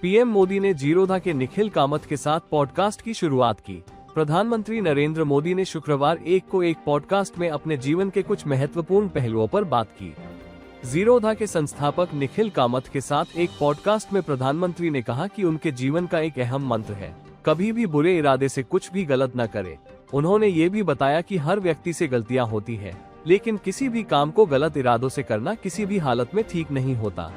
PM Modi ने जीरोधा के निखिल कामत के साथ पॉडकास्ट की शुरुआत की। प्रधानमंत्री नरेंद्र मोदी ने शुक्रवार 1 को एक पॉडकास्ट में अपने जीवन के कुछ महत्वपूर्ण पहलुओं पर बात की। जीरोधा के संस्थापक निखिल कामत के साथ एक पॉडकास्ट में प्रधानमंत्री ने कहा कि उनके जीवन का एक अहम मंत्र है, कभी भी बुरे इरादे से कुछ भी गलत न करे। उन्होंने ये भी बताया कि हर व्यक्ति से गलतियां होती है, लेकिन किसी भी काम को गलत इरादों से करना किसी भी हालत में ठीक नहीं होता।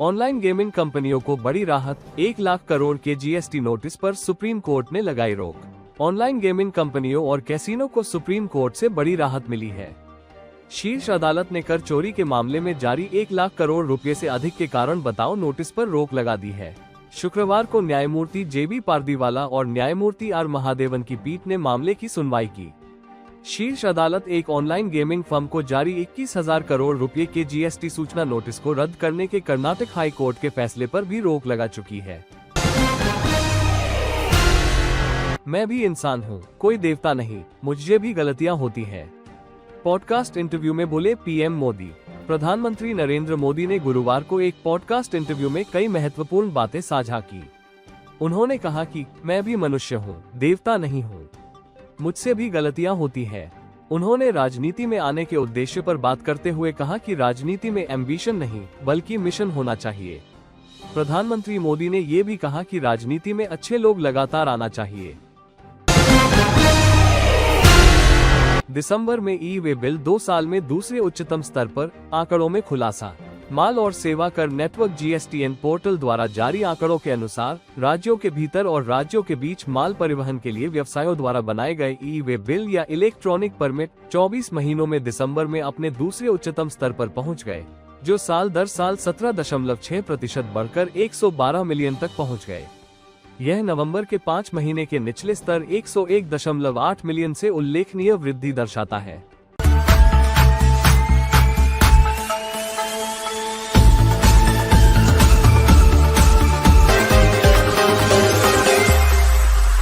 ऑनलाइन गेमिंग कंपनियों को बड़ी राहत, 1 लाख करोड़ के जीएसटी नोटिस पर सुप्रीम कोर्ट ने लगाई रोक। ऑनलाइन गेमिंग कंपनियों और कैसीनो को सुप्रीम कोर्ट से बड़ी राहत मिली है। शीर्ष अदालत ने कर चोरी के मामले में जारी 1 लाख करोड़ रुपए से अधिक के कारण बताओ नोटिस पर रोक लगा दी है। शुक्रवार को न्यायमूर्ति जेबी पारदीवाला और न्यायमूर्ति आर महादेवन की पीठ ने मामले की सुनवाई की। शीर्ष अदालत एक ऑनलाइन गेमिंग फर्म को जारी 21,000 करोड़ रुपए के जीएसटी सूचना नोटिस को रद्द करने के कर्नाटक हाई कोर्ट के फैसले पर भी रोक लगा चुकी है। मैं भी इंसान हूँ, कोई देवता नहीं, मुझसे भी गलतियाँ होती हैं। पॉडकास्ट इंटरव्यू में बोले पीएम मोदी। प्रधानमंत्री नरेंद्र मोदी ने गुरुवार को एक पॉडकास्ट इंटरव्यू में कई महत्वपूर्ण बातें साझा की। उन्होंने कहा कि मैं भी मनुष्य हूँ, देवता नहीं हूँ, मुझसे भी गलतियां होती हैं। उन्होंने राजनीति में आने के उद्देश्य पर बात करते हुए कहा कि राजनीति में एम्बिशन नहीं बल्कि मिशन होना चाहिए। प्रधानमंत्री मोदी ने ये भी कहा कि राजनीति में अच्छे लोग लगातार आना चाहिए। दिसंबर में ई-वे बिल 2 साल में दूसरे उच्चतम स्तर पर, आंकड़ों में खुलासा। माल और सेवा कर नेटवर्क जीएसटीएन पोर्टल द्वारा जारी आंकड़ों के अनुसार राज्यों के भीतर और राज्यों के बीच माल परिवहन के लिए व्यवसायों द्वारा बनाए गए ई-वे बिल या इलेक्ट्रॉनिक परमिट 24 महीनों में दिसंबर में अपने दूसरे उच्चतम स्तर पर पहुंच गए, जो साल दर साल 17.6% बढ़कर 112 मिलियन तक पहुंच गए। यह नवंबर के 5 महीने के निचले स्तर 101.8 मिलियन से उल्लेखनीय वृद्धि दर्शाता है।